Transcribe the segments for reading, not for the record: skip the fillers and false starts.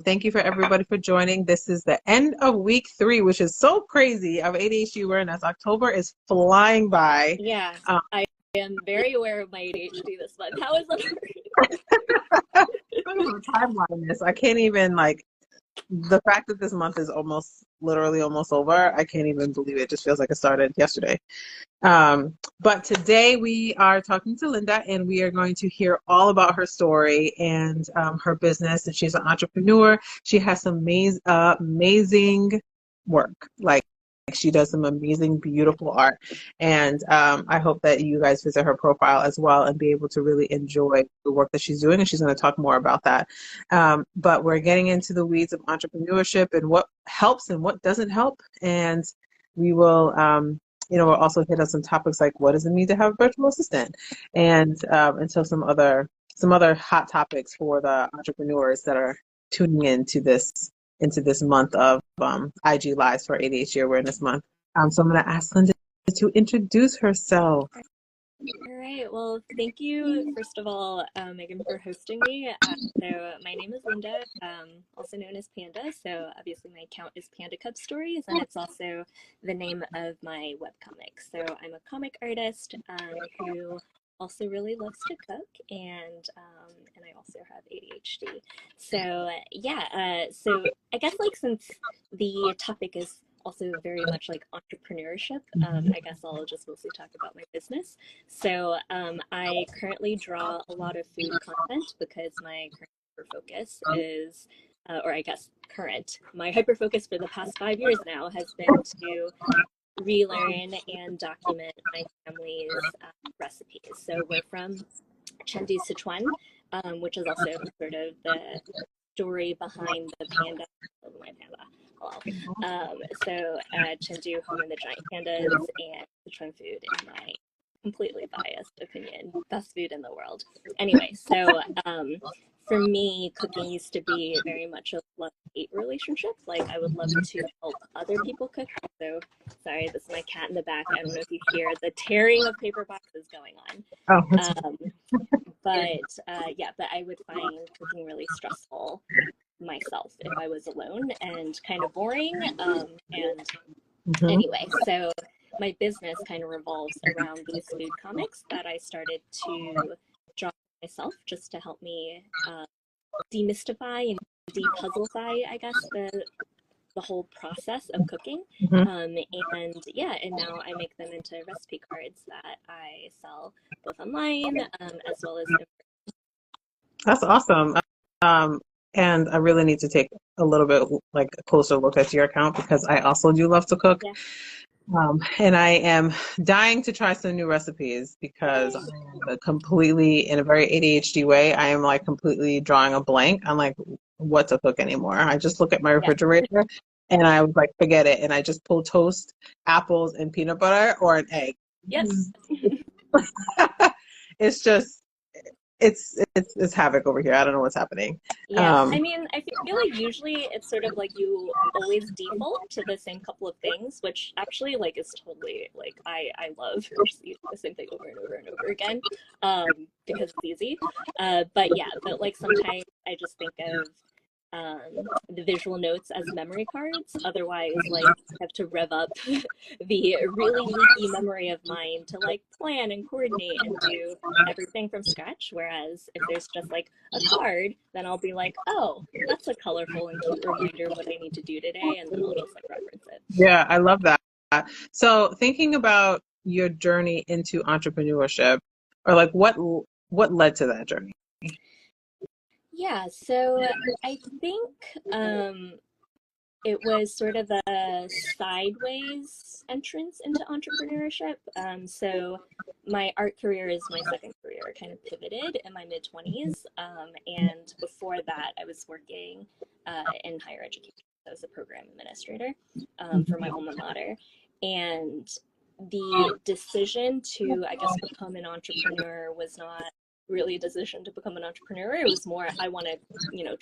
Thank you for everybody for joining. This is the end of week 3, which is so crazy, of ADHD Awareness. October is flying by. Yeah, I am very aware of my ADHD this month. How is that? Timeline is. I can't even, like, the fact that this month is literally almost over, I can't even believe it. It just feels like it started yesterday. But today we are talking to Linda, and we are going to hear all about her story and her business. And she's an entrepreneur. She has some amazing work. Like, she does some amazing, beautiful art. And I hope that you guys visit her profile as well and be able to really enjoy the work that she's doing. And she's going to talk more about that. But we're getting into the weeds of entrepreneurship and what helps and what doesn't help. And we will we'll also hit on some topics like, what does it mean to have a virtual assistant, and so some other hot topics for the entrepreneurs that are tuning into this month of IG Lives for ADHD Awareness Month. So I'm going to ask Linda to introduce herself. All right. Well, thank you, first of all, Megan, for hosting me. So my name is Linda, also known as Panda. So obviously my account is Panda Cub Stories, and it's also the name of my webcomic. So I'm a comic artist who also really loves to cook, and I also have ADHD. So so I guess, like, since the topic is also very much like entrepreneurship, I guess I'll just mostly talk about my business. So I currently draw a lot of food content because my current hyperfocus is, my hyperfocus for the past 5 years now has been to relearn and document my family's recipes. So we're from Chengdu, Sichuan, which is also sort of the story behind the panda. My panda. So Chengdu, home of the giant pandas, and Sichuan food, in my completely biased opinion, best food in the world. Anyway, so for me, cooking used to be very much a love-hate relationship. Like, I would love to help other people cook. So, sorry, this is my cat in the back. I don't know if you hear the tearing of paper boxes going on. But I would find cooking really stressful myself if I was alone, and kind of boring. Anyway, so my business kind of revolves around these food comics that I started to draw myself, just to help me demystify and depuzzlify, I guess, the whole process of cooking. And now I make them into recipe cards that I sell both online as well as. That's awesome. And I really need to take a little bit, like, a closer look at your account, because I also do love to cook. Yeah. And I am dying to try some new recipes, because I'm completely, in a very ADHD way, I am, like, completely drawing a blank on, like, what to cook anymore. I just look at my refrigerator and I was like, forget it. And I just pull toast, apples, and peanut butter, or an egg. Yes. It's just, it's havoc over here. I don't know what's happening. Yeah, I mean, I feel like usually it's sort of like you always default to the same couple of things, which actually, like, is totally, like, I love just eating the same thing over and over and over again, because it's easy. But like, sometimes I just think of the visual notes as memory cards. Otherwise, like, I have to rev up the really leaky memory of mine to, like, plan and coordinate and do everything from scratch. Whereas if there's just, like, a card, then I'll be like, oh, that's a colorful and cute reminder of what I need to do today, and then I'll just, like, reference it. Yeah, I love that. So thinking about your journey into entrepreneurship, or, like, what led to that journey? Yeah, so I think it was sort of a sideways entrance into entrepreneurship. So my art career is my second career. I kind of pivoted in my mid-20s. And before that, I was working in higher education. I was a program administrator for my alma mater. And the decision to, I guess, become an entrepreneur was not really a decision to become an entrepreneur. It was more, I want to,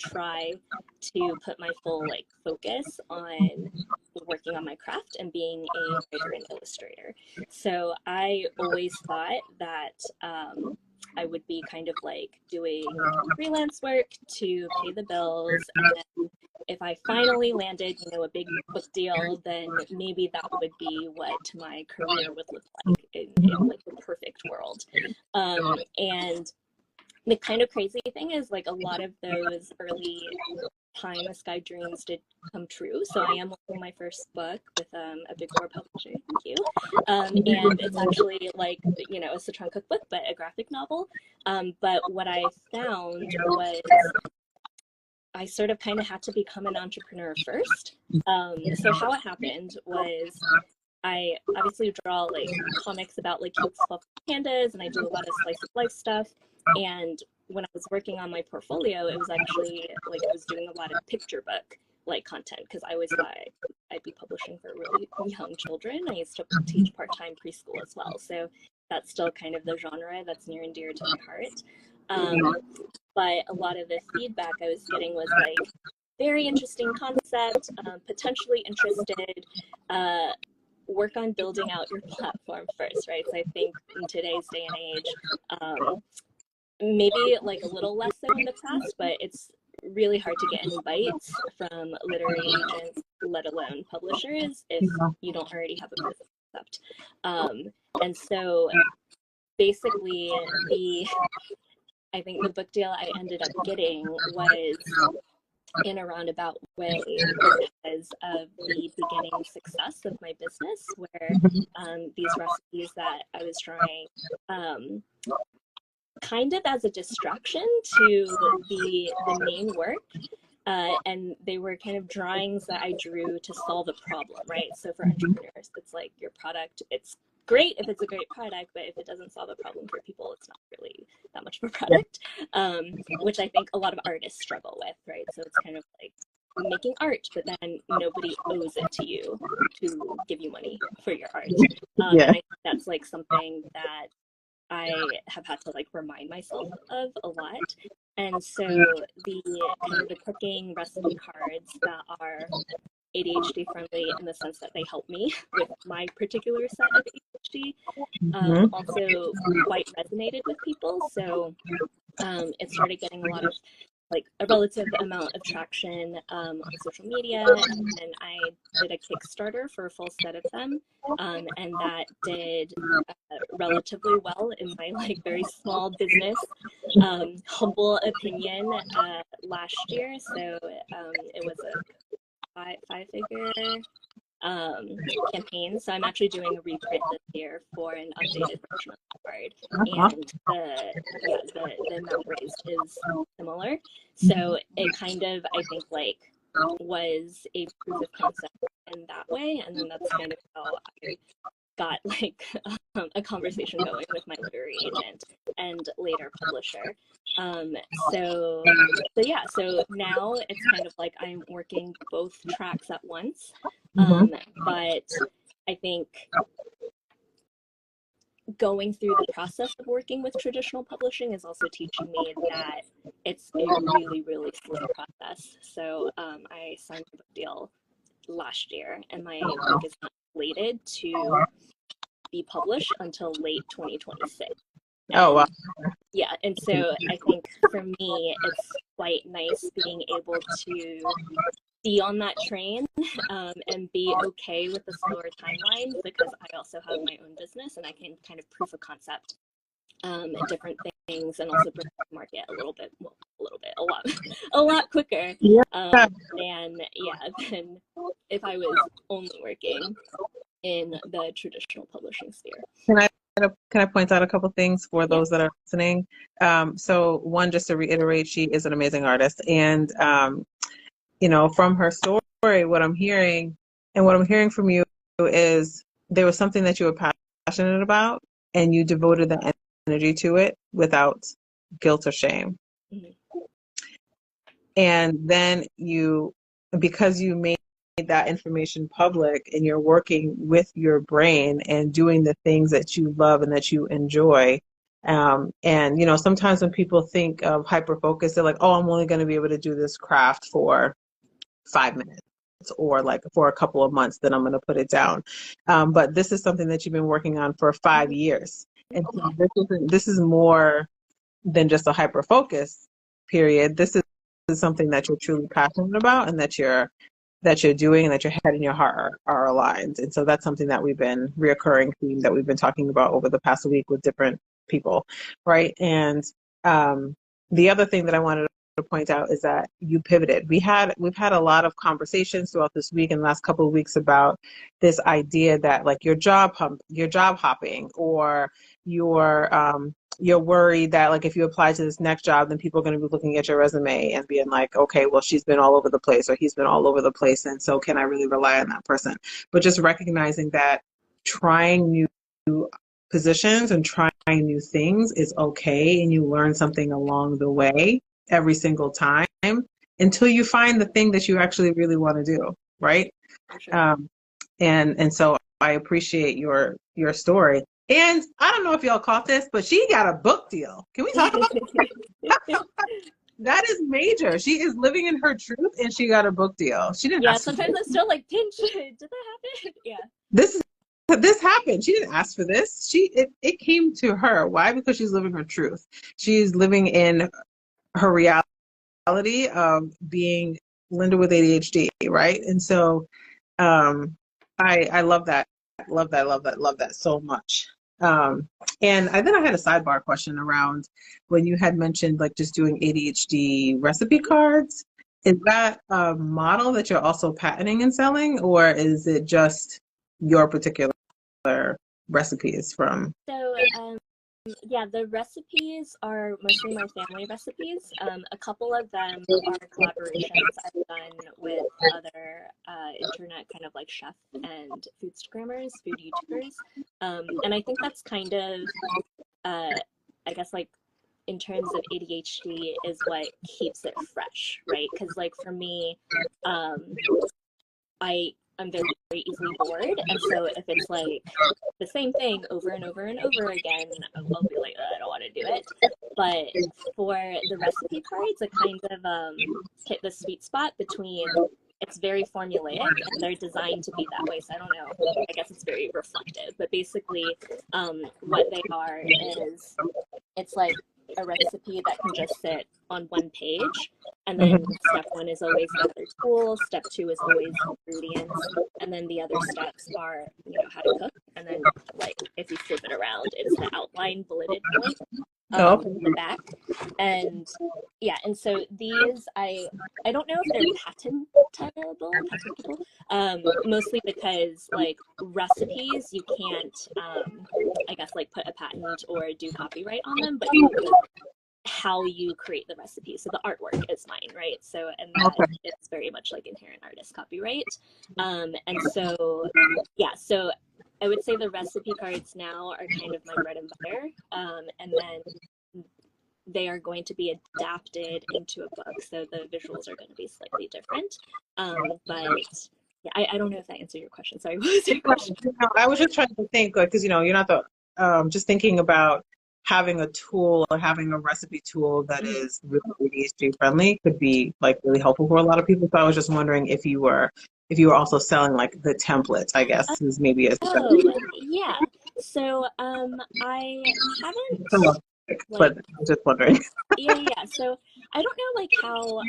try to put my full, like, focus on working on my craft and being a writer and illustrator. So I always thought that I would be kind of like doing freelance work to pay the bills. And then if I finally landed, you know, a big book deal, then maybe that would be what my career would look like in like the perfect world. And the kind of crazy thing is, like, a lot of those early pie in the sky dreams did come true. So I am working my first book with a big four publisher. Thank you. And it's actually like, you know, a Sichuan cookbook, but a graphic novel. But what I found was I sort of kind of had to become an entrepreneur first. So how it happened was I obviously draw like comics about like cute fluffy pandas, and I do a lot of slice of life stuff. And when I was working on my portfolio, it was actually like I was doing a lot of picture book like content, because I always thought I'd be publishing for really young children. I used to teach part-time preschool as well, so that's still kind of the genre that's near and dear to my heart. But a lot of the feedback I was getting was like, very interesting concept, potentially interested, work on building out your platform first, right? So I think in today's day and age, maybe like a little less so in the past, but it's really hard to get any bites from literary agents, let alone publishers, if you don't already have a proof of concept. And so basically I think the book deal I ended up getting was in a roundabout way because of the beginning success of my business, where these recipes that I was trying kind of as a distraction to the main work. And they were kind of drawings that I drew to solve a problem, right? So for entrepreneurs, it's like your product, it's great if it's a great product, but if it doesn't solve a problem for people, it's not really that much of a product, which I think a lot of artists struggle with, right? So it's kind of like making art, but then nobody owes it to you to give you money for your art. And I think that's like something that I have had to like remind myself of a lot. And so the kind of the cooking recipe cards that are ADHD friendly in the sense that they help me with my particular set of ADHD also quite resonated with people. So it started getting a lot of like a relative amount of traction on social media, and then I did a Kickstarter for a full set of them, and that did relatively well in my like very small business, humble opinion, last year. So it was a five-figure campaign. So I'm actually doing a reprint this year for an updated version of the card, and the amount raised is similar. So it kind of, I think, like was a proof of concept in that way, and then that's kind of how I got like a conversation going with my literary agent and later publisher. So now it's kind of like I'm working both tracks at once. But I think going through the process of working with traditional publishing is also teaching me that it's a really, really slow process. So I signed a book deal last year, and my book is not slated to be published until late 2026. Oh, wow. Yeah, and so I think for me, it's quite nice being able to be on that train and be okay with the slower timeline, because I also have my own business and I can kind of proof of concept different things and also bring it to market a lot quicker than if I was only working in the traditional publishing sphere. Can I point out a couple things for those that are listening? So one, just to reiterate, she is an amazing artist, and you know, from her story, what I'm hearing from you is there was something that you were passionate about, and you devoted the energy to it without guilt or shame. And then because you made that information public, and you're working with your brain and doing the things that you love and that you enjoy. And, you know, sometimes when people think of hyper-focus, they're like, oh, I'm only going to be able to do this craft for 5 minutes or like for a couple of months, then I'm going to put it down. But this is something that you've been working on for 5 years. And so this is more than just a hyper focus period. This is something that you're truly passionate about, and that you're doing, and that your head and your heart are aligned. And so that's something that we've been reoccurring theme that we've been talking about over the past week with different people, right? And the other thing that I wanted to point out is that you pivoted. We've had a lot of conversations throughout this week and the last couple of weeks about this idea that like you're job hopping, or you're worried that like if you apply to this next job, then people are going to be looking at your resume and being like, okay, well, she's been all over the place, or he's been all over the place, and so can I really rely on that person? But just recognizing that trying new positions and trying new things is okay, and you learn something along the way every single time until you find the thing that you actually really want to do, right? Sure. And so I appreciate your story. And I don't know if y'all caught this, but she got a book deal. Can we talk about that? That is major. She is living in her truth, and she got a book deal. She didn't ask sometimes I'm still like, pinch. Did that happen? Yeah. This happened. She didn't ask for this. It came to her. Why? Because she's living her truth. She's living in her reality of being Linda with ADHD, right? And so I love that. Love that so much. And then I had a sidebar question around when you had mentioned like just doing ADHD recipe cards. Is that a model that you're also patenting and selling, or is it just your particular recipes from? So, yeah, the recipes are mostly my family recipes. A couple of them are collaborations I've done with other internet kind of like chef and food Instagrammers, food YouTubers. And I think that's kind of, I guess, like in terms of ADHD is what keeps it fresh, right? Because like for me, I'm very, very easily bored, and so if it's like the same thing over and over and over again, I'll be like, I don't want to do it. But for the recipe cards, it kind of hit the sweet spot between it's very formulaic and they're designed to be that way. So I don't know, I guess it's very reflective, but basically what they are is it's like a recipe that can just sit on one page, and then step one is always the other tool, step two is always ingredients, and then the other steps are, you know, how to cook, and then like if you flip it around, it's the outline bulleted point in the back. And yeah, and so these I don't know if they're patentable, mostly because like recipes you can't I guess like put a patent or do copyright on them, but you could how you create the recipe. So the artwork is mine, right? So, and that it's very much like inherent artist copyright. And so, yeah, so I would say the recipe cards now are kind of my bread and butter. And then they are going to be adapted into a book. So the visuals are going to be slightly different. But yeah, I don't know if that answered your question. Sorry, what was your question? I was just trying to think, like, because, you know, you're not the, just thinking about having a tool or having a recipe tool that is really ADHD friendly could be like really helpful for a lot of people. So I was just wondering if you were also selling like the templates, I guess is maybe a yeah. So I haven't but I'm just wondering. yeah. So I don't know like how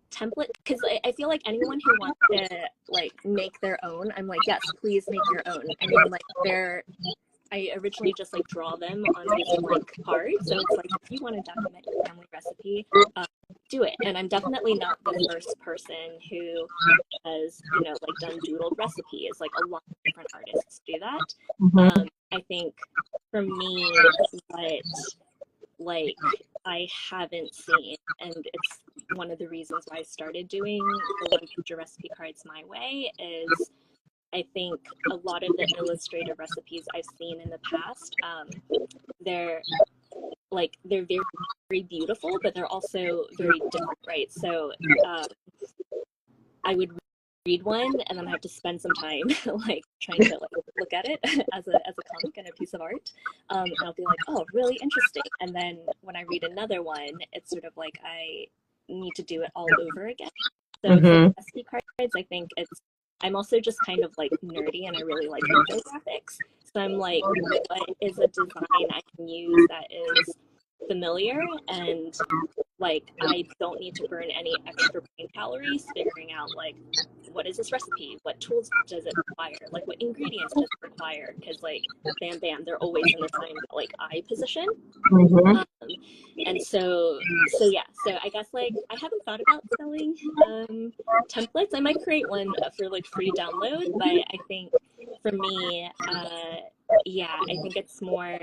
template, because I feel like anyone who wants to like make their own, I'm like, yes, please make your own. I mean, like I originally just like draw them on these blank cards. So it's like, if you want to document your family recipe, do it. And I'm definitely not the first person who has, you know, like done doodled recipes. Like a lot of different artists do that. I think for me, what like I haven't seen, and it's one of the reasons why I started doing the one picture recipe cards my way, is I think a lot of the illustrated recipes I've seen in the past, they're very, very beautiful, but they're also very different, right? So I would read one and then I have to spend some time like trying to like look at it as a comic and a piece of art, and I'll be like, oh, really interesting. And then when I read another one, it's sort of like I need to do it all over again. So for recipe cards, I think I'm also just kind of like nerdy and I really like infographics. So I'm like, what is a design I can use that is familiar and like I don't need to burn any extra brain calories figuring out like what is this recipe, what tools does it require, like what ingredients does it require, because like bam bam they're always in the same like eye position. Mm-hmm. um, and so yeah, so I guess like I haven't thought about selling templates. I might create one for like free download, but I think for me yeah, I think it's more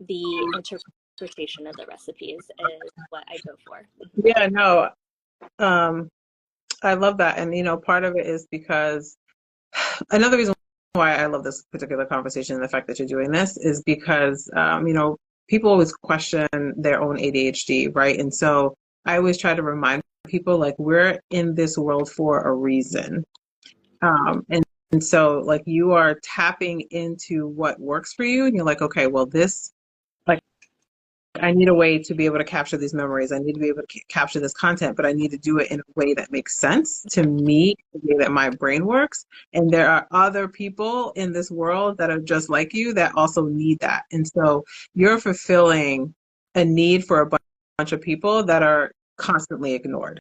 the interpretation of the recipes is what I go for. Yeah, no, um, I love that. And, part of it is because another reason why I love this particular conversation and the fact that you're doing this is because, people always question their own ADHD, right? And so I always try to remind people like we're in this world for a reason. And so like you are tapping into what works for you and you're like, okay, well, this, like, I need a way to be able to capture these memories. I need to be able to capture this content, but I need to do it in a way that makes sense to me, the way that my brain works. And there are other people in this world that are just like you that also need that. And so you're fulfilling a need for a bunch of people that are constantly ignored.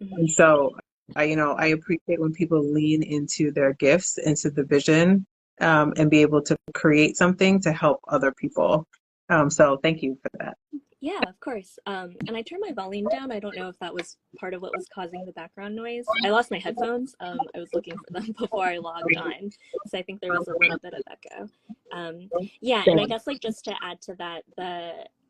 And Mm-hmm. so I appreciate when people lean into their gifts, into the vision, and be able to create something to help other people. So thank you for that. Yeah, of course. And I turned my volume down. I don't know if that was part of what was causing the background noise. I lost my headphones. I was looking for them before I logged on, so I think there was a little bit of echo. Yeah, and I guess like just to add to that,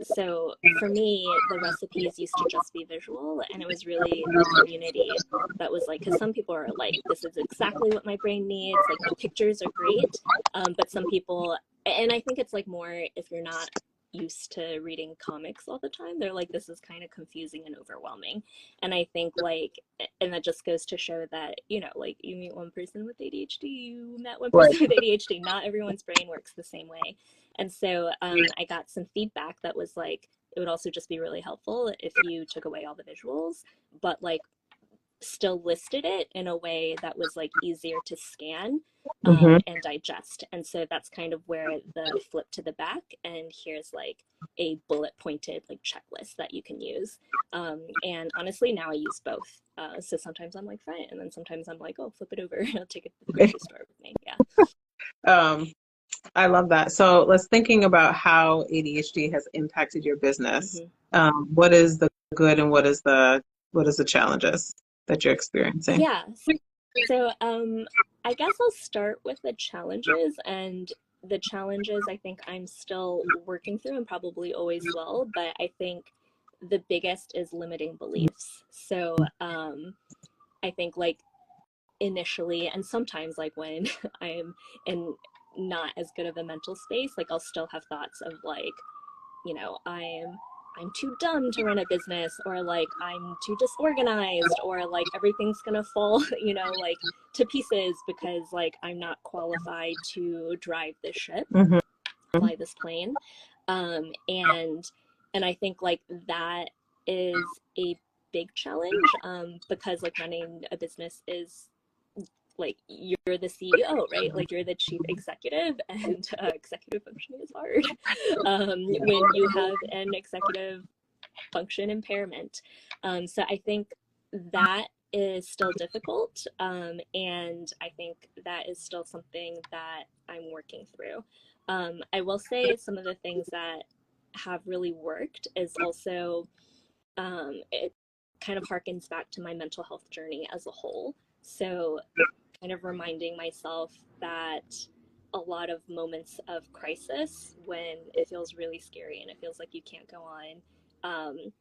so for me, the recipes used to just be visual, and it was really the community that was like, because some people are like, this is exactly what my brain needs. Like the pictures are great, but some people, and I think it's like more if you're not used to reading comics all the time, they're like, this is kind of confusing and overwhelming. And I think like, and that just goes to show that, like you meet one person with ADHD, you met one Right. person with ADHD, not everyone's brain works the same way. And so I got some feedback that was like, it would also just be really helpful if you took away all the visuals, but like still listed it in a way that was like easier to scan Hmm. and digest. And so that's kind of where the flip to the back and here's like a bullet pointed like checklist that you can use. And honestly, now I use both. So sometimes I'm like, fine. And then sometimes I'm like, oh, flip it over. I'll take it to the grocery store with me. Yeah. Um, I love that. So let's thinking about how ADHD has impacted your business. Mm-hmm. What is the good and what is the challenges that you're experiencing? Yeah. So I guess I'll start with the challenges, and the challenges I think I'm still working through and probably always will, but I think the biggest is limiting beliefs. So I think like initially, and sometimes like when I'm in not as good of a mental space, like I'll still have thoughts of like, I'm too dumb to run a business, or like I'm too disorganized, or like everything's gonna fall, like to pieces because like I'm not qualified to drive this ship, Hmm. fly this plane. And I think like that is a big challenge, because like running a business is like you're the CEO, right? Like you're the chief executive, and executive functioning is hard when you have an executive function impairment. So I think that is still difficult, and I think that is still something that I'm working through. I will say some of the things that have really worked is also it kind of harkens back to my mental health journey as a whole. So kind of reminding myself that a lot of moments of crisis when it feels really scary and it feels like you can't go on,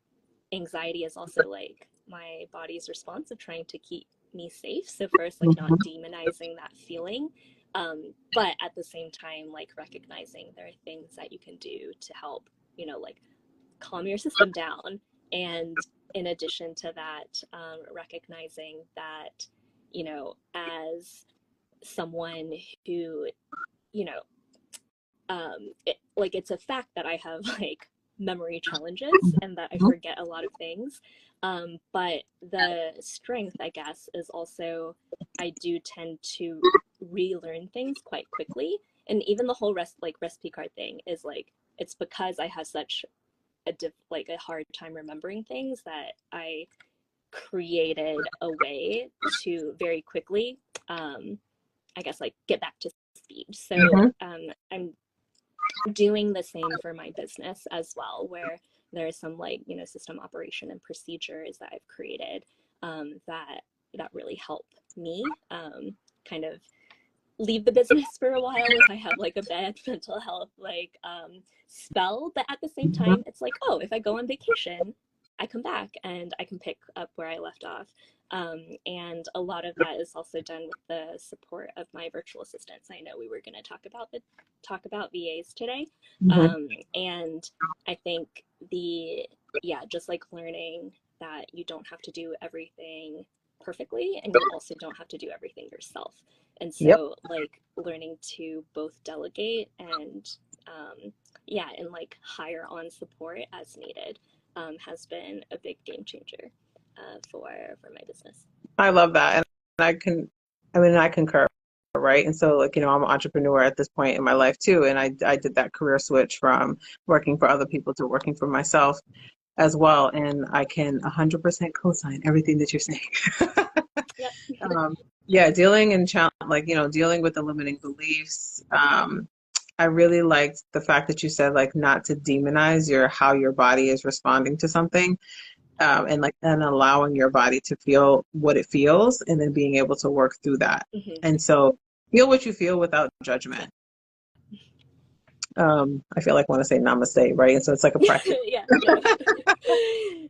anxiety is also like my body's response of trying to keep me safe. So first, like not demonizing that feeling, but at the same time, like recognizing there are things that you can do to help, like calm your system down. And in addition to that, recognizing that, as someone who, you know, like it's a fact that I have like memory challenges and that I forget a lot of things. But the strength, I guess, is also I do tend to relearn things quite quickly. and even the whole recipe card thing is like, it's because I have such a hard time remembering things that I created a way to very quickly, I guess, like get back to speed. So I'm doing the same for my business as well, where there's some like, you know, system operation and procedures that I've created that really help me kind of leave the business for a while if I have like a bad mental health spell. But at the same time, it's like, oh, if I go on vacation, I come back and I can pick up where I left off. And a lot of that is also done with the support of my virtual assistants. I know we were going to talk about VAs today. And I think just like learning that you don't have to do everything perfectly, and you also don't have to do everything yourself. And so like learning to both delegate and and like hire on support as needed has been a big game changer for my business. I love that. And I concur, right? And so like, you know, I'm an entrepreneur at this point in my life too. And I did that career switch from working for other people to working for myself as well. And I can 100% co-sign everything that you're saying. Dealing with the limiting beliefs. I really liked the fact that you said like not to demonize how your body is responding to something, and allowing your body to feel what it feels, and then being able to work through that. And so feel what you feel without judgment. I feel like I want to say namaste, right? And so it's like a practice.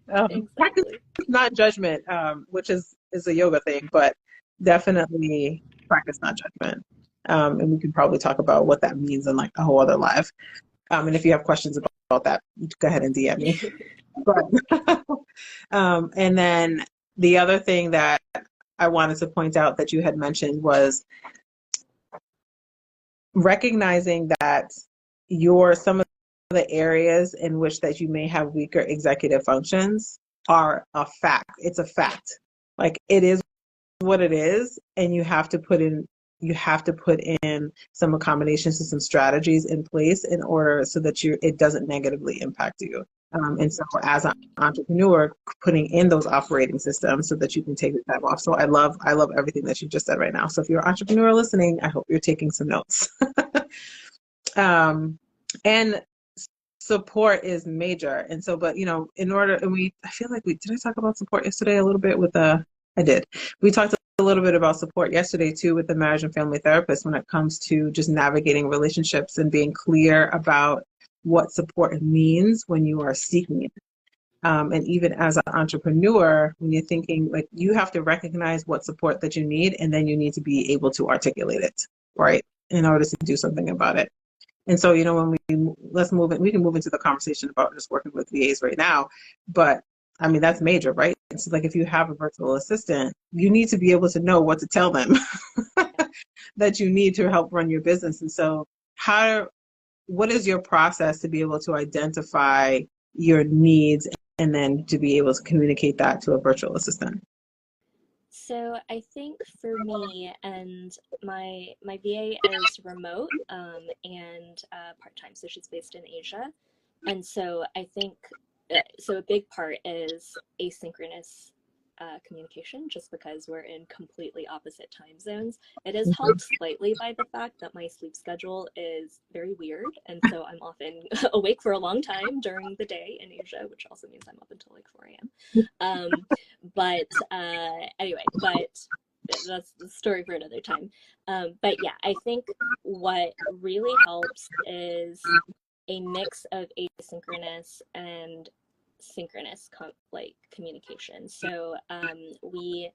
Exactly. Practice, not judgment, which is a yoga thing, but definitely practice not judgment. And we can probably talk about what that means in like a whole other live. And if you have questions about that, go ahead and DM me. And then the other thing that I wanted to point out that you had mentioned was recognizing that some of the areas in which that you may have weaker executive functions are a fact. It's a fact. Like it is what it is, and you have to put in some accommodations and some strategies in place in order so that it doesn't negatively impact you. And so as an entrepreneur, putting in those operating systems so that you can take the time off. So I love everything that you just said right now. So if you're an entrepreneur listening, I hope you're taking some notes. And support is major. And so, but you know, I feel like did I talk about support yesterday a little bit I did. We talked a little bit about support yesterday too with the marriage and family therapist when it comes to just navigating relationships and being clear about what support means when you are seeking it. And even as an entrepreneur, when you're thinking, like, you have to recognize what support that you need, and then you need to be able to articulate it, right, in order to do something about it. And so, you know, when we can move into the conversation about just working with VAs right now, but I mean, that's major, right? It's like if you have a virtual assistant, you need to be able to know what to tell them that you need to help run your business. And so what is your process to be able to identify your needs and then to be able to communicate that to a virtual assistant? So I think for me, and my VA is remote and part-time, so she's based in Asia. And so I think, so a big part is asynchronous communication, just because we're in completely opposite time zones. It is helped slightly by the fact that my sleep schedule is very weird, and so I'm often awake for a long time during the day in Asia, which also means I'm up until like 4 a.m. Anyway, that's the story for another time. But yeah, I think what really helps is a mix of asynchronous and synchronous communication. So we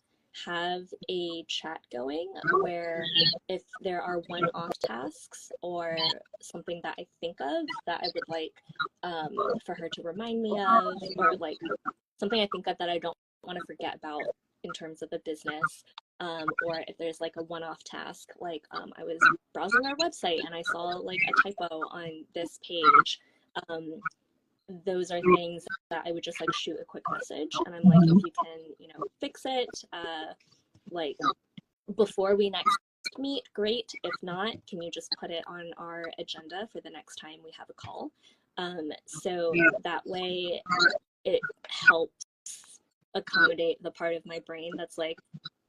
have a chat going where if there are one-off tasks or something that I think of that I would like for her to remind me of, or like something I think of that I don't want to forget about in terms of the business, or if there's like a one-off task, like I was browsing our website and I saw like a typo on this page. Those are things that I would just like shoot a quick message, and I'm like, if you can, you know, fix it like before we next meet, great. If not, can you just put it on our agenda for the next time we have a call? So that way it helps accommodate the part of my brain that's like,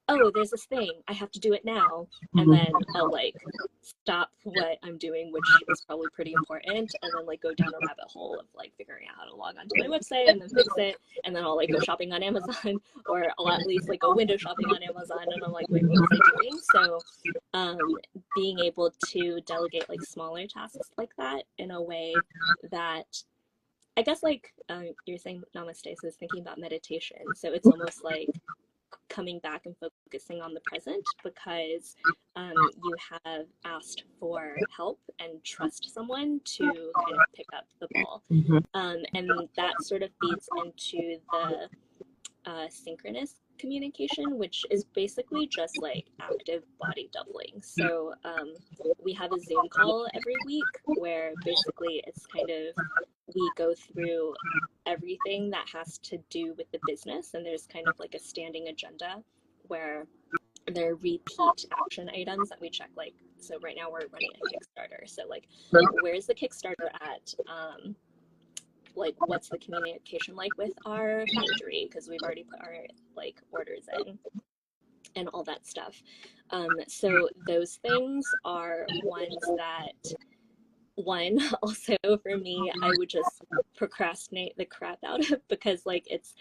oh, there's this thing, I have to do it now. And then I'll like stop what I'm doing, which is probably pretty important, and then like go down a rabbit hole of like figuring out how to log onto my website and then fix it. And then I'll like go shopping on Amazon, or I'll at least like go window shopping on Amazon, and I'm like, wait, what was I doing? So being able to delegate like smaller tasks like that in a way that, I guess like you're saying namaste, so I was thinking about meditation. So it's almost like coming back and focusing on the present, because you have asked for help and trust someone to kind of pick up the ball. And that sort of feeds into the synchronous communication, which is basically just like active body doubling. So we have a Zoom call every week where basically it's kind of, we go through everything that has to do with the business, and there's kind of like a standing agenda where there are repeat action items that we check. Like, so right now we're running a Kickstarter, so like, where's the Kickstarter at? Like, what's the communication like with our factory, because we've already put our like orders in and all that stuff. So those things are ones that, one, also for me, I would just procrastinate the crap out of, because like it's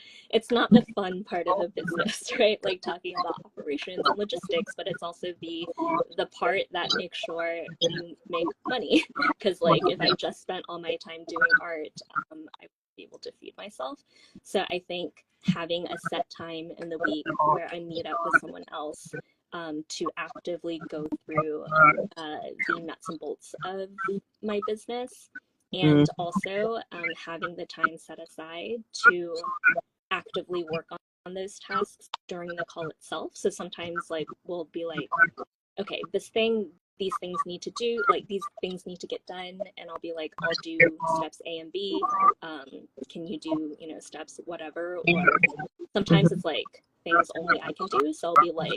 not the fun part of a business, right? Like talking about operations and logistics, but it's also the part that makes sure you make money. Because like if I just spent all my time doing art, I would be able to feed myself. So I think having a set time in the week where I meet up with someone else to actively go through the nuts and bolts of my business, and also having the time set aside to actively work on those tasks during the call itself. So sometimes like we'll be like, okay, these things need to do, like these things need to get done, and I'll be like, I'll do steps A and B, can you do, you know, steps whatever. Or sometimes it's like things only I can do, so I'll be like,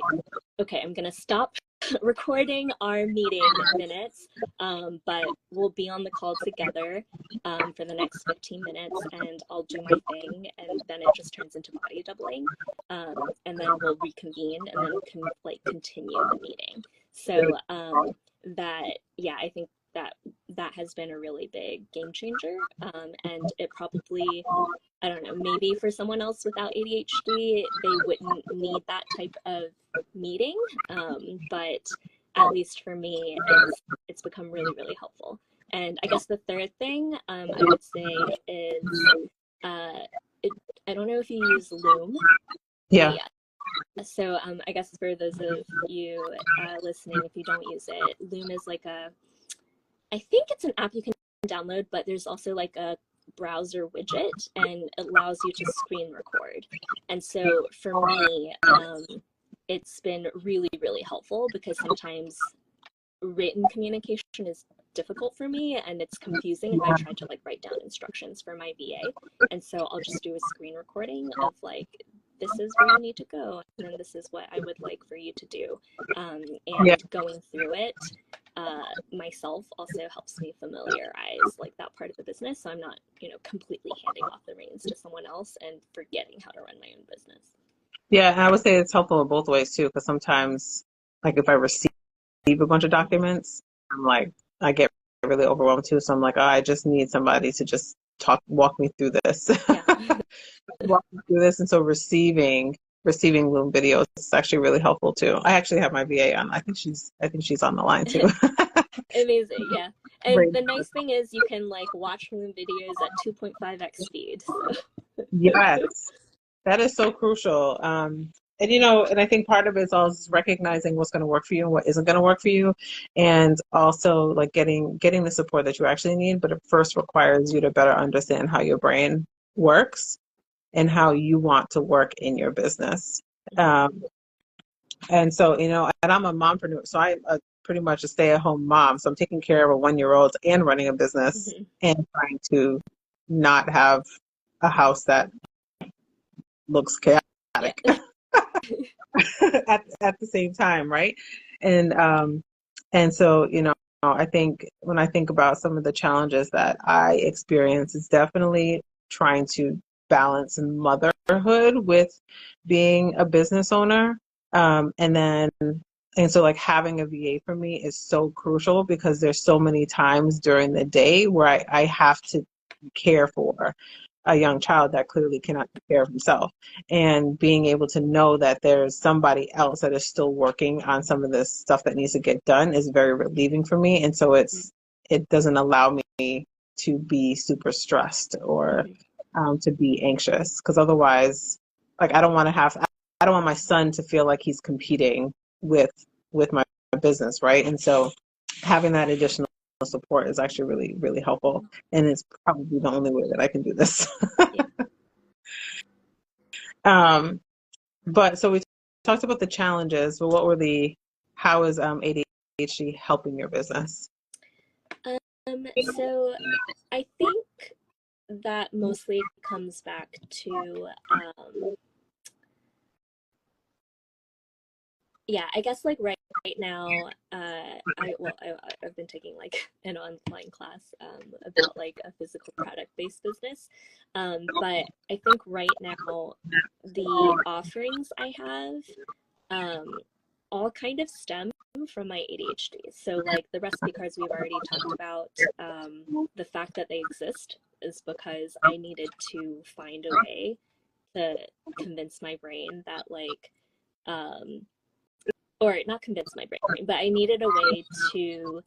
okay, I'm gonna stop recording our meeting minutes, but we'll be on the call together for the next 15 minutes, and I'll do my thing, and then it just turns into body doubling, and then we'll reconvene, and then like continue the meeting. So that, yeah, I think that has been a really big game changer, and it probably, I don't know, maybe for someone else without ADHD, they wouldn't need that type of meeting, but at least for me, it's become really, really helpful. And I guess the third thing I would say is, I don't know if you use Loom. Yeah. So I guess for those of you listening, if you don't use it, Loom is like I think it's an app you can download, but there's also like a browser widget, and it allows you to screen record. And so for me, it's been really, really helpful, because sometimes written communication is difficult for me, and it's confusing if I try to like write down instructions for my VA. And so I'll just do a screen recording of like, this is where you need to go, and then this is what I would like for you to do. And going through it myself also helps me familiarize like that part of the business, so I'm not, you know, completely handing off the reins to someone else and forgetting how to run my own business. Yeah, and I would say it's helpful in both ways too, because sometimes, like if I receive a bunch of documents, I'm like, I get really overwhelmed too. So I'm like, oh, I just need somebody to just walk me through this. Yeah. Walk me through this. And so receiving Loom videos is actually really helpful too. I actually have my VA on. I think she's on the line too. Amazing, yeah. And the nice thing is you can like watch Loom videos at 2.5x speed. So. Yes, that is so crucial. And you know, and I think part of it is also recognizing what's going to work for you and what isn't going to work for you, and also like getting the support that you actually need. But it first requires you to better understand how your brain works and how you want to work in your business. And so, you know, and I'm a mompreneur, so I'm pretty much a stay-at-home mom. So I'm taking care of a 1-year-old and running a business and trying to not have a house that looks chaotic at the same time, right? And so, you know, I think when I think about some of the challenges that I experience, it's definitely trying to balance motherhood with being a business owner. And so like having a VA for me is so crucial because there's so many times during the day where I have to care for a young child that clearly cannot take care of himself. And being able to know that there's somebody else that is still working on some of this stuff that needs to get done is very relieving for me. And so it doesn't allow me to be super stressed or to be anxious, because otherwise, like I don't want my son to feel like he's competing with my business, right? And so having that additional support is actually really, really helpful. And it's probably the only way that I can do this. But so we talked about the challenges, but how is ADHD helping your business? So I think that mostly comes back to yeah, I guess like right now, I've been taking like an online class about like a physical product-based business, but I think right now the offerings I have all kind of stem from my ADHD. So like the recipe cards we've already talked about, the fact that they exist is because I needed to find a way to convince my brain that like or not convince my brain, but I needed a way to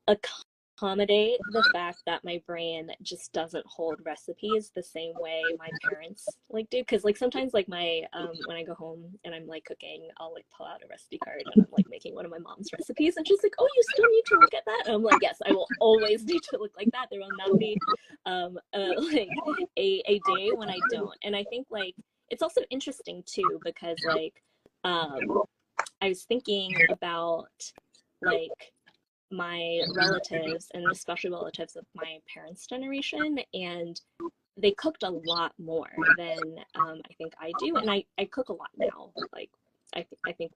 accommodate the fact that my brain just doesn't hold recipes the same way my parents like do. Because like sometimes like my when I go home and I'm like cooking, I'll like pull out a recipe card and I'm like making one of my mom's recipes, and she's like, "Oh, you still need to look at that." And I'm like, "Yes, I will always need to look like that. There will not be like a day when I don't." And I think like it's also interesting too because like I was thinking about like my relatives and especially relatives of my parents' generation, and they cooked a lot more than I think I do, and I cook a lot now. Like I think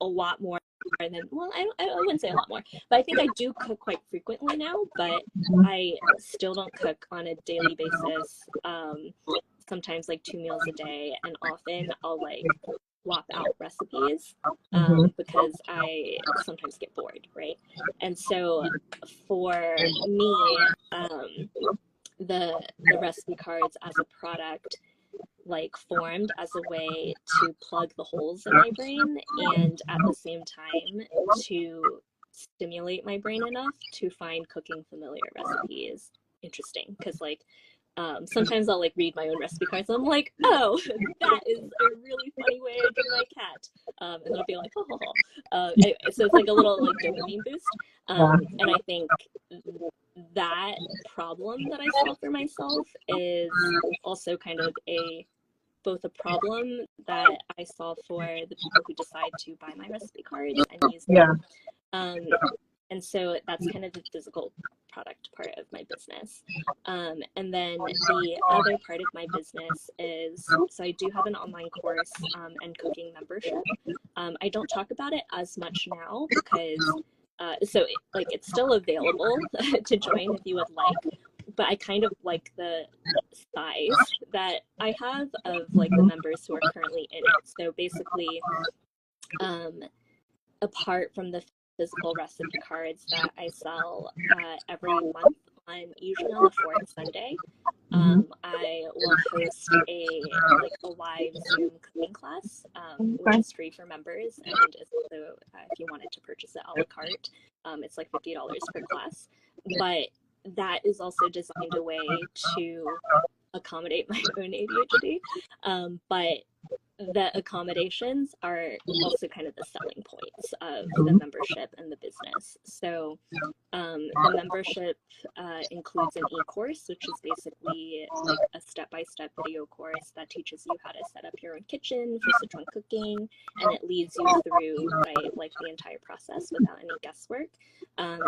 a lot more than well, I wouldn't say a lot more, but I think I do cook quite frequently now. But I still don't cook on a daily basis. Sometimes like 2 meals a day, and often I'll like swap out recipes because I sometimes get bored, right? And so for me, the recipe cards as a product like formed as a way to plug the holes in my brain and at the same time to stimulate my brain enough to find cooking familiar recipes interesting. Because like sometimes I'll like read my own recipe cards and I'm like, oh, that is a really funny way I drew my cat. And I'll be like, oh, anyway, so it's like a little like dopamine boost. And I think that problem that I solve for myself is also kind of both a problem that I solve for the people who decide to buy my recipe cards and use them. And so that's kind of the physical product part of my business. And then the other part of my business is, so I do have an online course and cooking membership. I don't talk about it as much now because, it's still available to join if you would like, but I kind of like the size that I have of like the members who are currently in it. So basically, apart from the physical recipe cards that I sell every month usually on the fourth Sunday, I will host a live Zoom cooking class, which is free for members, and is also if you wanted to purchase it a la carte, it's like $50 per class. But that is also designed a way to accommodate my own ADHD, but the accommodations are also kind of the selling points of the membership and the business. So the membership includes an e-course, which is basically like a step-by-step video course that teaches you how to set up your own kitchen for Sichuan cooking, and it leads you through like the entire process without any guesswork. And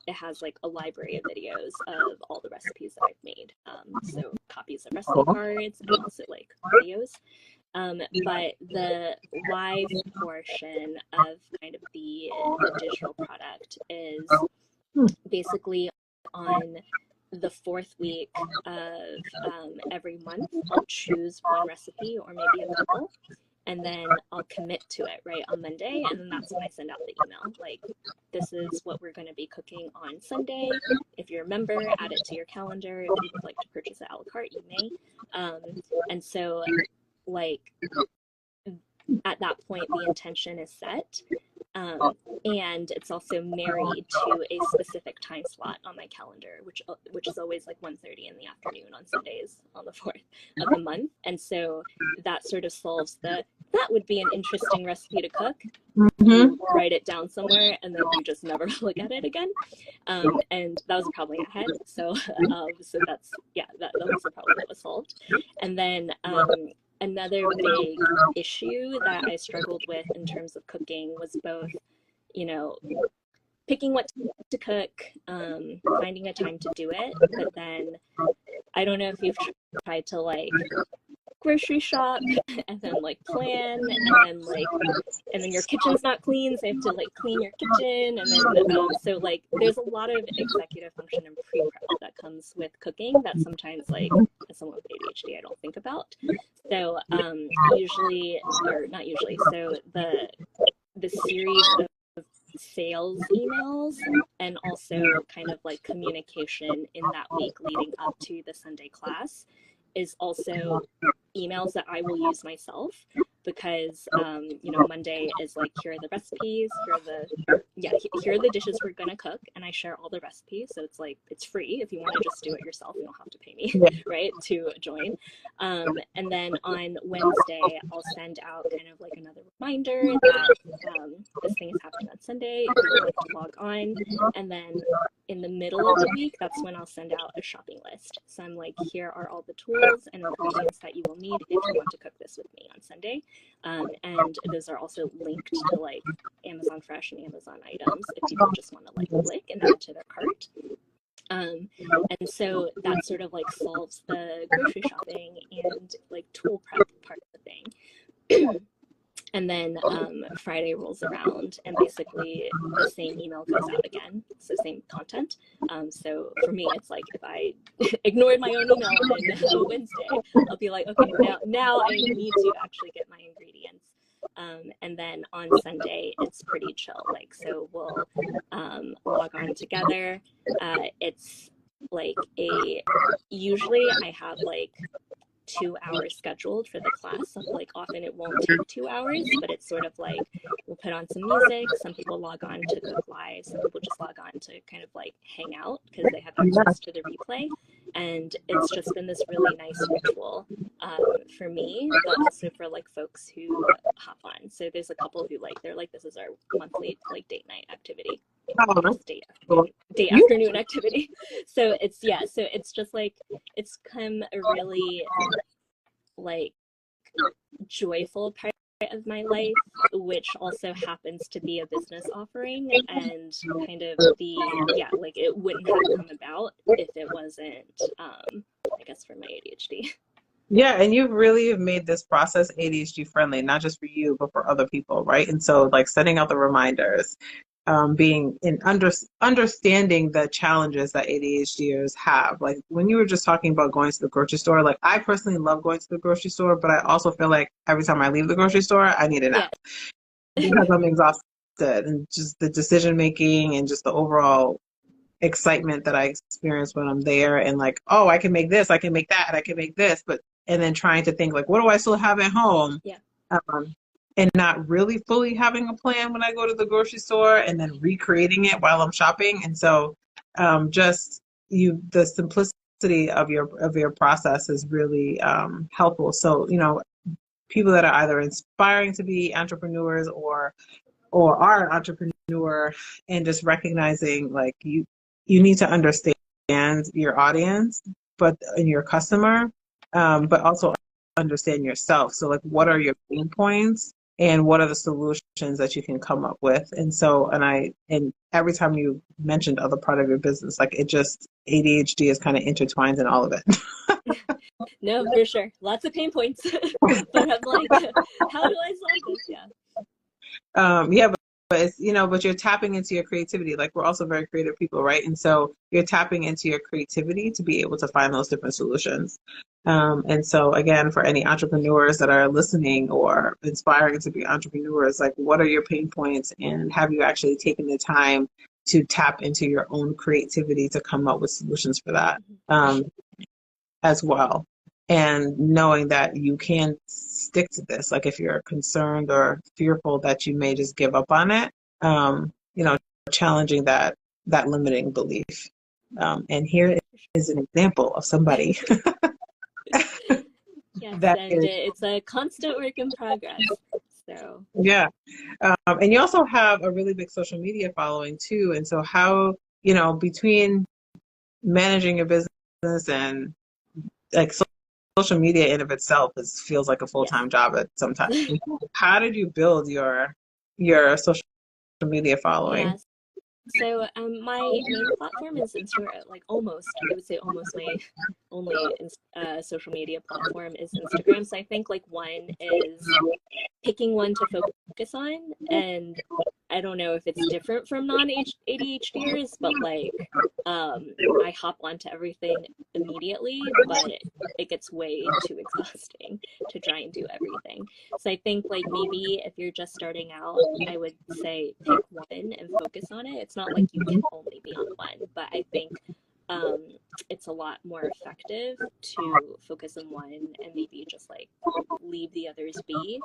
it has like a library of videos of all the recipes that I've made. So copies of recipe cards and also like videos. But the live portion of kind of the digital product is basically on the fourth week of every month. I'll choose one recipe or maybe a couple, and then I'll commit to it right on Monday, and then that's when I send out the email. Like, this is what we're going to be cooking on Sunday. If you're a member, add it to your calendar. If you would like to purchase it a la carte, you may. And so, like, at that point, the intention is set. And it's also married to a specific time slot on my calendar, which is always like 1:30 in the afternoon on Sundays on the 4th of the month. And so that sort of solves that would be an interesting recipe to cook. You write it down somewhere and then you just never look at it again. And that was a problem I had. So that's, that was the problem that was solved. And then another big issue that I struggled with in terms of cooking was both, picking what to cook, finding a time to do it, but then I don't know if you've tried to like grocery shop and then like plan and then your kitchen's not clean, so you have to like clean your kitchen, and then so like there's a lot of executive function and pre-prep that comes with cooking that sometimes, like, as someone with ADHD, I don't think about. So usually, or not usually, so the series of sales emails and also kind of like communication in that week leading up to the Sunday class is also emails that I will use myself, because Monday is like, here are the recipes, here are the dishes we're gonna cook, and I share all the recipes, so it's like, it's free. If you want to just do it yourself, you don't have to pay me, right, to join. And then on Wednesday, I'll send out kind of like another reminder that this thing is happening on Sunday, if you would like to log on. And then in the middle of the week, that's when I'll send out a shopping list. So I'm like, here are all the tools and ingredients that you will need if you want to cook this with me on Sunday. And those are also linked to like Amazon Fresh and Amazon items if people just want to like click and add to their cart. And so that sort of like solves the grocery shopping and like tool prep part of the thing. And then Friday rolls around and basically the same email goes out again. It's the same content. So for me, it's like, if I ignored my own email on Wednesday, I'll be like, okay, now I need to actually get my ingredients. And then on Sunday, it's pretty chill. Like, so we'll log on together. It's like usually I have like 2 hours scheduled for the class. So like often it won't take 2 hours, but it's sort of like, we'll put on some music. Some people log on to cook live. Some people just log on to kind of like hang out because they have access to the replay. And it's just been this really nice ritual for me, but also for like folks who hop on. So there's a couple who they're like, this is our monthly like date night activity. Day afternoon activity. So it's just like, it's come a really like joyful part of my life, which also happens to be a business offering, and kind of like it wouldn't have come about if it wasn't I guess for my ADHD. Yeah, and you really have made this process ADHD friendly, not just for you, but for other people, right? And so like setting out the reminders, being in understanding the challenges that ADHDers have. Like when you were just talking about going to the grocery store, like I personally love going to the grocery store, but I also feel like every time I leave the grocery store, I need a nap because I'm exhausted, and just the decision making and just the overall excitement that I experience when I'm there, and like, oh, I can make this, I can make that, and I can make this, and then trying to think like, what do I still have at home? And not really fully having a plan when I go to the grocery store, and then recreating it while I'm shopping. And so the simplicity of your process is really helpful. So, people that are either inspiring to be entrepreneurs or are an entrepreneur, and just recognizing like you need to understand your audience, and your customer, but also understand yourself. So like, what are your pain points? and what are the solutions that you can come up with. And so, and every time you mentioned other part of your business, like it just, ADHD is kind of intertwined in all of it. No, for sure. Lots of pain points. But I'm like, how do I solve this? Yeah. Yeah, but it's, but you're tapping into your creativity. Like we're also very creative people, right? And so you're tapping into your creativity to be able to find those different solutions. And so again, for any entrepreneurs that are listening or inspiring to be entrepreneurs, like what are your pain points, and have you actually taken the time to tap into your own creativity to come up with solutions for that? As well. And knowing that you can stick to this, like if you're concerned or fearful that you may just give up on it, you know, challenging that limiting belief. And here is an example of somebody Yes, that and is, it's a constant work in progress. So yeah. And you also have a really big social media following too. And so how, between managing your business and like social media in of itself feels like a yes. full-time job at sometimes. How did you build your social media following? Yes. So my main platform is Instagram, like I would say almost my only social media platform is Instagram. So I think like one is picking one to focus on, and I don't know if it's different from non-ADHDers, but like I hop onto everything immediately, but it gets way too exhausting to try and do everything. So I think like maybe if you're just starting out, I would say pick one and focus on it. It's not like you can only be on one, but I think it's a lot more effective to focus on one and maybe just like leave the others be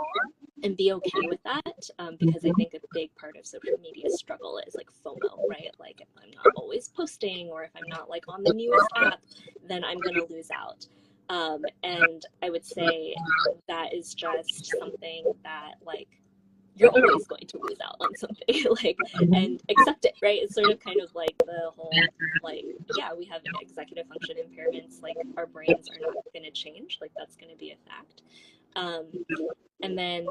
and be okay with that, because I think a big part of social media struggle is like FOMO, right? Like if I'm not always posting, or if I'm not like on the newest app, then I'm gonna lose out. And I would say that is just something that like you're always going to lose out on something like, and accept it, right? It's sort of kind of like the whole like, yeah, we have executive function impairments, like our brains are not going to change, like that's going to be a fact. And then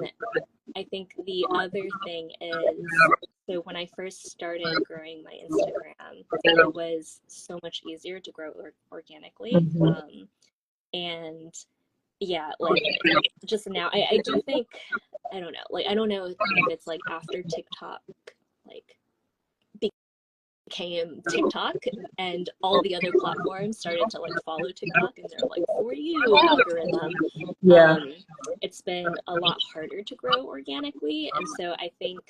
I think the other thing is, so when I first started growing my Instagram, it was so much easier to grow organically. And yeah, like just now, I do think, I don't know, like I don't know if it's like after TikTok like became TikTok and all the other platforms started to like follow TikTok and they're like, for you algorithm, Yeah. it's been a lot harder to grow organically. And so I think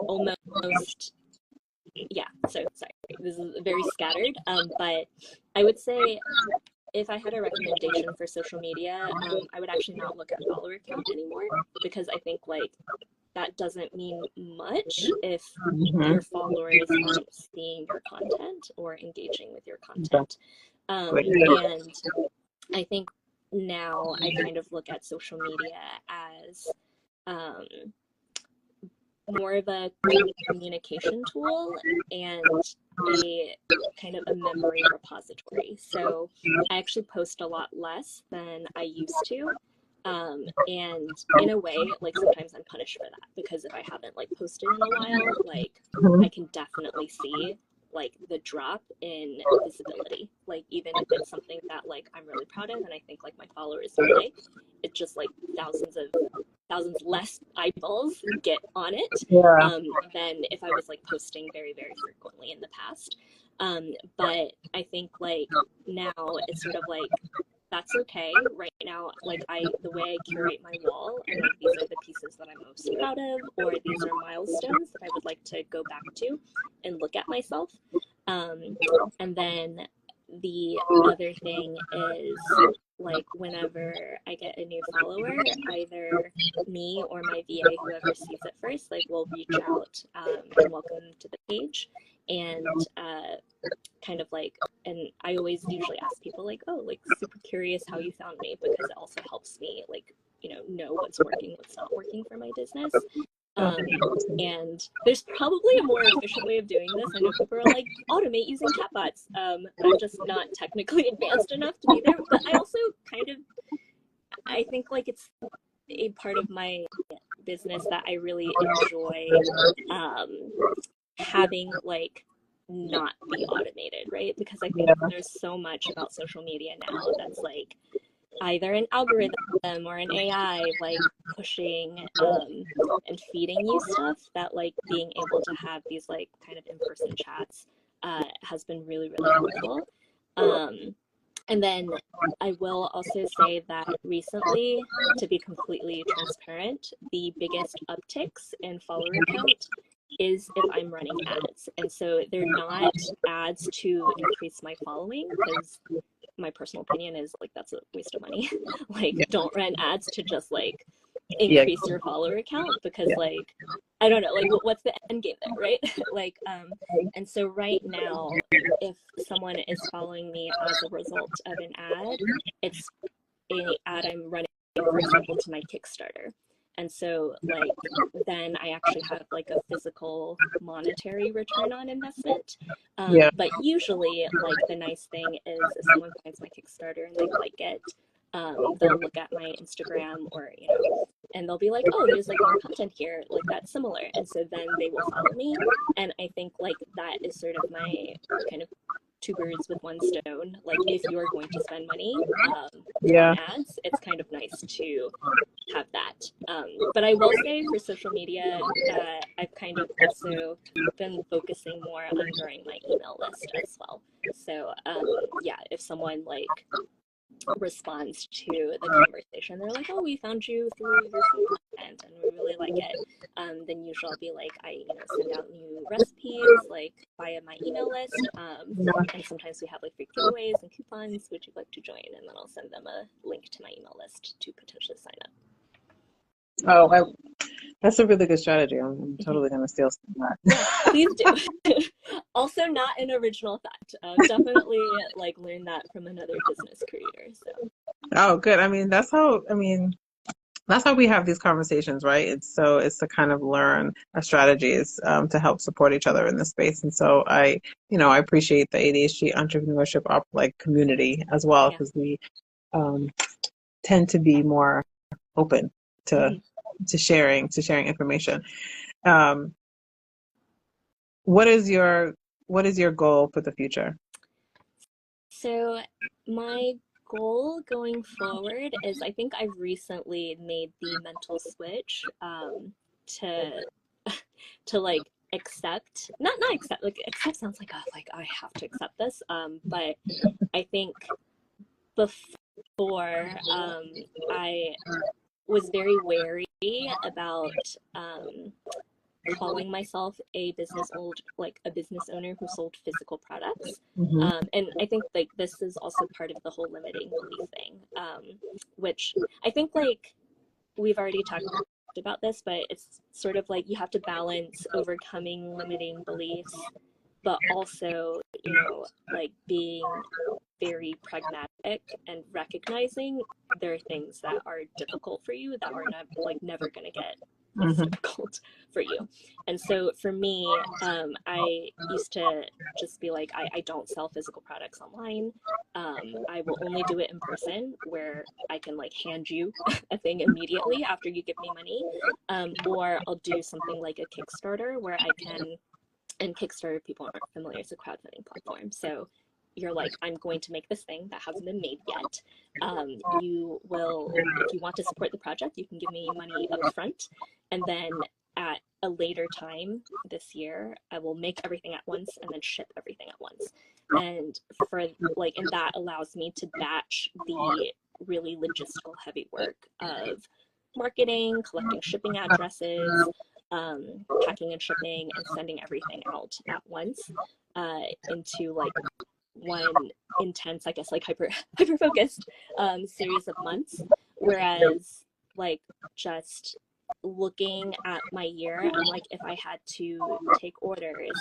almost, yeah, so sorry, this is very scattered, but I would say if I had a recommendation for social media, I would actually not look at follower count anymore, because I think like that doesn't mean much if your followers aren't seeing your content or engaging with your content. And I think now I kind of look at social media as more of a communication tool and a kind of a memory repository. So I actually post a lot less than I used to. And in a way, like sometimes I'm punished for that, because if I haven't like posted in a while, like I can definitely see like the drop in visibility. Like even if it's something that like I'm really proud of and I think like my followers will like, it's just like thousands less eyeballs get on it than if I was like posting very, very frequently in the past. But I think like now it's sort of like, that's okay. Right now, like the way I curate my wall, and like these are the pieces that I'm most proud of, or these are milestones that I would like to go back to and look at myself. And then the other thing is like whenever I get a new follower, either me or my VA, whoever sees it first, like will reach out and welcome them to the page, and kind of like, and I always usually ask people like, oh, like super curious how you found me, because it also helps me like, know what's working, what's not working for my business. And there's probably a more efficient way of doing this. I know people are like, automate using chatbots. I'm just not technically advanced enough to be there, but I also kind of, I think like it's a part of my business that I really enjoy having like not be automated, right? Because I think there's so much about social media now that's like either an algorithm or an AI like pushing and feeding you stuff, that like being able to have these like kind of in-person chats has been really, really helpful. And then I will also say that recently, to be completely transparent, the biggest upticks in follower count is if I'm running ads. And so they're not ads to increase my following, because my personal opinion is like that's a waste of money. Like don't run ads to just like increase your follower count, because like I don't know, like what's the end game there, right? Like and so right now, if someone is following me as a result of an ad, it's an ad I'm running, for example, to my Kickstarter. And so like then I actually have like a physical monetary return on investment. But usually like the nice thing is if someone finds my Kickstarter and they like it, they'll look at my Instagram or, you know, and they'll be like, oh, there's like more content here, like that's similar. And so then they will follow me. And I think like that is sort of my kind of two birds with one stone. Like if you're going to spend money on ads, it's kind of nice to have that. But I will say for social media, I've kind of also been focusing more on growing my email list as well. So yeah, if someone like responds to the conversation, they're like, oh, we found you through your food content and we really like it, then usually I'll be like, I send out new recipes like via my email list, and sometimes we have like free giveaways and coupons, would you like to join? And then I'll send them a link to my email list to potentially sign up. Oh, that's a really good strategy. I'm totally going to steal some of that. Yeah, please do. Also not an original thought. Definitely like learn that from another business creator. So. Oh, good. I mean, that's how we have these conversations, right? It's to kind of learn our strategies to help support each other in this space. And so I appreciate the ADHD entrepreneurship like community as well, because we tend to be more open to sharing information. What is your goal for the future? So my goal going forward is, I think I've recently made the mental switch to like accept, not accept, like accept sounds like, oh, like I have to accept this, but I think before I was very wary about calling myself a business owner who sold physical products. And I think like this is also part of the whole limiting belief thing, which I think like we've already talked about this, but it's sort of like you have to balance overcoming limiting beliefs, but also, like being very pragmatic and recognizing there are things that are difficult for you that are never going to get less difficult for you. And so for me, I used to just be like, I don't sell physical products online. I will only do it in person, where I can like hand you a thing immediately after you give me money, or I'll do something like a Kickstarter where I can, and Kickstarter, people aren't familiar, it's a crowdfunding platform. So you're like, I'm going to make this thing that hasn't been made yet. You will, if you want to support the project, you can give me money up front. And then at a later time this year, I will make everything at once and then ship everything at once. And and that allows me to batch the really logistical heavy work of marketing, collecting shipping addresses, packing and shipping, and sending everything out at once into like one intense, I guess, like hyper focused series of months. Whereas like just looking at my year, I'm like, if I had to take orders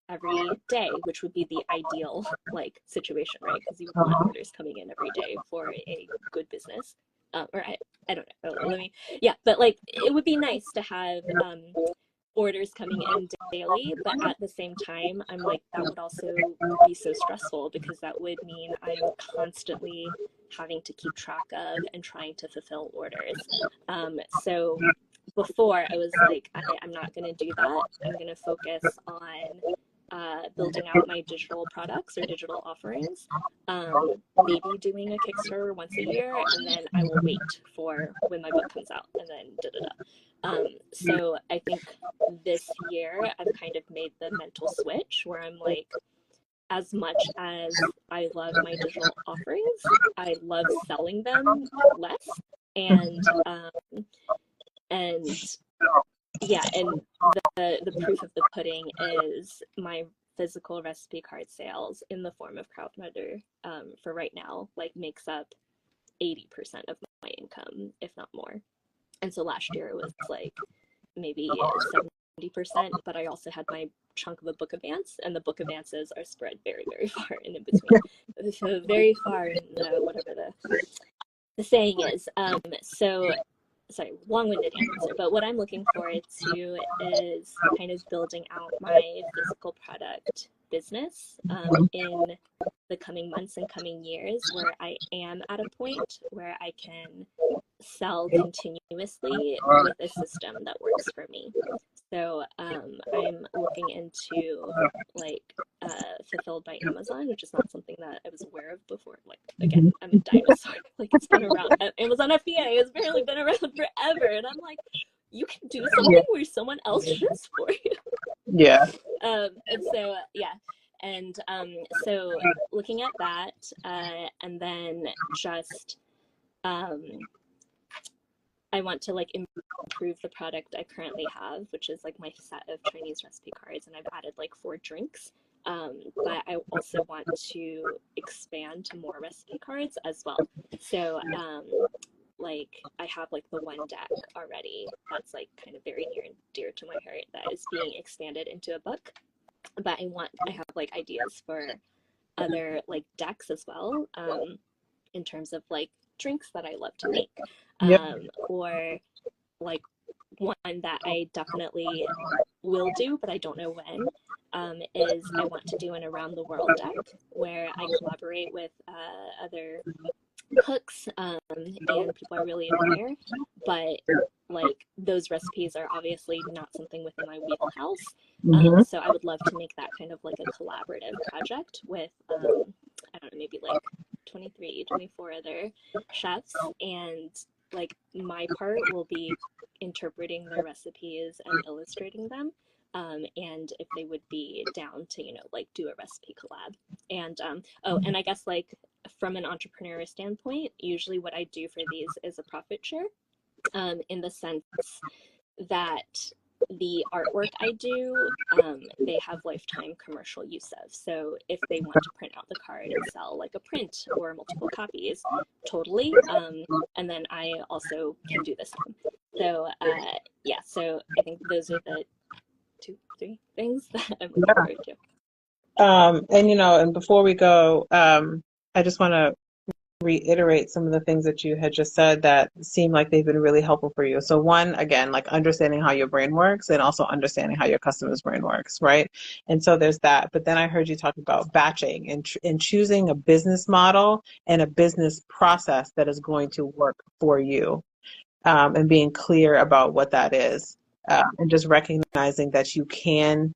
every day, which would be the ideal like situation, right? Because you want orders coming in every day for a good business. Or I don't know. But like it would be nice to have orders coming in daily, but at the same time, I'm like, that would also be so stressful, because that would mean I'm constantly having to keep track of and trying to fulfill orders. So before I was like, I'm not going to do that. I'm going to focus on building out my digital products or digital offerings, maybe doing a Kickstarter once a year, and then I will wait for when my book comes out, and then so I think this year I've kind of made the mental switch where I'm like, as much as I love my digital offerings, I love selling them less. And yeah, and the proof of the pudding is my physical recipe card sales in the form of crowdfunder, for right now, like makes up 80% of my income, if not more. And so last year it was like maybe 70%, but I also had my chunk of a book advance, and the book advances are spread very, very far in between. So very far in whatever the saying is. So sorry, long-winded answer, but what I'm looking forward to is kind of building out my physical product business in the coming months and coming years, where I am at a point where I can sell continuously with a system that works for me. So I'm looking into like Fulfilled by Amazon, which is not something that I was aware of before. Like, again, I'm a dinosaur. Like, it's been around. Amazon FBA has barely been around forever, and I'm like, you can do something where someone else ships for you. Yeah. And so yeah, and so looking at that, and then just I want to like improve the product I currently have, which is like my set of Chinese recipe cards, and I've added like 4 drinks. But I also want to expand to more recipe cards as well. So like I have like the one deck already that's like kind of very near and dear to my heart that is being expanded into a book. But I have like ideas for other like decks as well, in terms of like drinks that I love to make. Or like one that I definitely will do, but I don't know when, is I want to do an around the world deck where I collaborate with other cooks and people I really admire, but like those recipes are obviously not something within my wheelhouse. So I would love to make that kind of like a collaborative project with I don't know, maybe like 23, 24 other chefs, and like my part will be interpreting their recipes and illustrating them, and if they would be down to, you know, like do a recipe collab. And and I guess like from an entrepreneurial standpoint, usually what I do for these is a profit share, in the sense that the artwork I do, they have lifetime commercial use of. So if they want to print out the card and sell like a print or multiple copies, totally. And then I also can do the same. So yeah, so I think those are the 2-3 things that I'm looking forward to. And you know, and before we go, I just want to reiterate some of the things that you had just said that seem like they've been really helpful for you. So one, again, like understanding how your brain works and also understanding how your customer's brain works, right? And so there's that. But then I heard you talk about batching and choosing a business model and a business process that is going to work for you, and being clear about what that is, and just recognizing that you can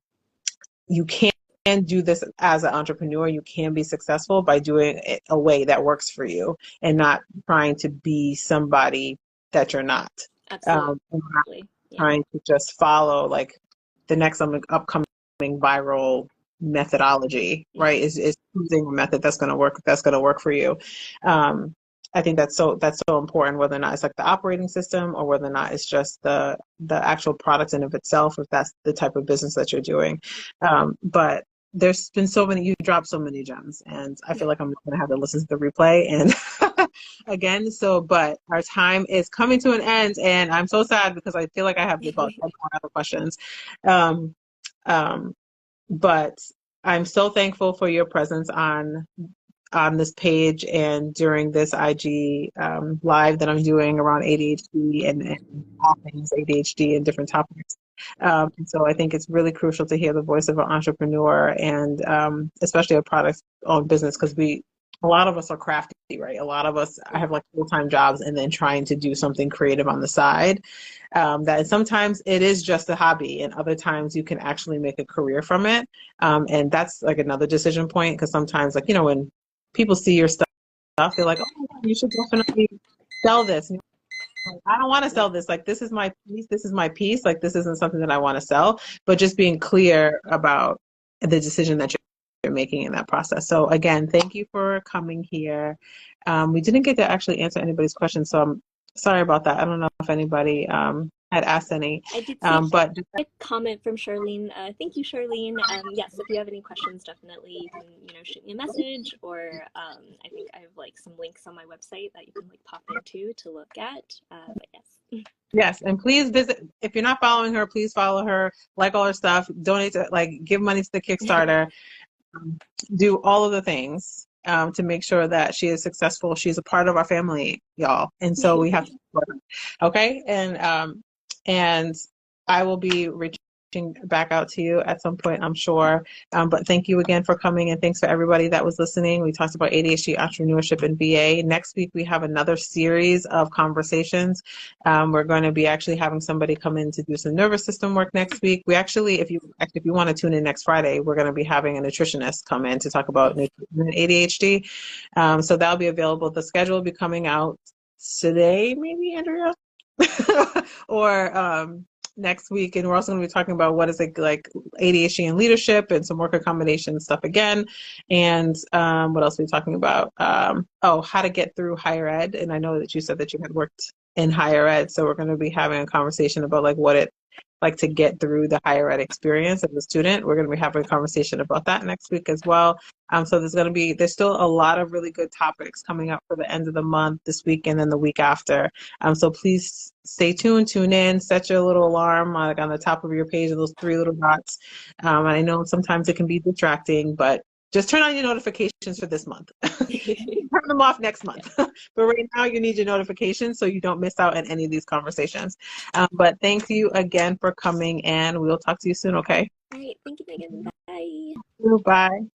do this as an entrepreneur. You can be successful by doing it a way that works for you and not trying to be somebody that you're not. Absolutely. Trying to just follow like the next upcoming viral methodology, right? Is choosing a method that's going to work for you. I think that's so important, whether or not it's like the operating system or whether or not it's just the actual product in of itself, if that's the type of business that you're doing. But there's been you dropped so many gems, and I feel like I'm going to have to listen to the replay and again. So, but our time is coming to an end, and I'm so sad because I feel like I have about 10 more other questions. But I'm so thankful for your presence on this page and during this IG live that I'm doing around ADHD and all things ADHD and different topics. And so I think it's really crucial to hear the voice of an entrepreneur and especially a product-owned business, because a lot of us are crafty, right? A lot of us have like full-time jobs and then trying to do something creative on the side. That sometimes it is just a hobby, and other times you can actually make a career from it. And that's like another decision point, because sometimes, like, you know, when people see your stuff, they're like, oh, you should definitely sell this. And you're like, I don't want to sell this. Like, this is my piece. This is my piece. Like, this isn't something that I want to sell. But just being clear about the decision that you're making in that process. So again, thank you for coming here. We didn't get to actually answer anybody's questions, so I'm sorry about that. I don't know if anybody had asked any, I did see but a comment from Charlene. Thank you, Charlene. Yes, if you have any questions, definitely you can, shoot me a message, or I think I have like some links on my website that you can like pop into to look at. But yes. Yes, and please visit. If you're not following her, please follow her, like all her stuff, donate to, like, give money to the Kickstarter, do all of the things to make sure that she is successful. She's a part of our family, y'all, and so we have to support her. Okay, and I will be reaching back out to you at some point, I'm sure. But thank you again for coming, and thanks for everybody that was listening. We talked about ADHD, entrepreneurship, and VA. Next week, we have another series of conversations. We're going to be actually having somebody come in to do some nervous system work next week. We actually, if you want to tune in next Friday, we're going to be having a nutritionist come in to talk about nutrition and ADHD. So that'll be available. The schedule will be coming out today, maybe, Andrea? or next week, and we're also going to be talking about what is it like ADHD and leadership, and some work accommodation stuff again. And what else are we talking about? How to get through higher ed. And I know that you said that you had worked in higher ed, so we're going to be having a conversation about like what it like to get through the higher ed experience as a student. We're going to be having a conversation about that next week as well. So there's still a lot of really good topics coming up for the end of the month, this week, and then the week after. So please stay tuned, tune in, set your little alarm like on the top of your page, those 3 little dots. And I know sometimes it can be distracting, but just turn on your notifications for this month. Turn them off next month. But right now, you need your notifications so you don't miss out on any of these conversations. But thank you again for coming, and we'll talk to you soon, okay? All right. Thank you, Megan. Bye. Bye.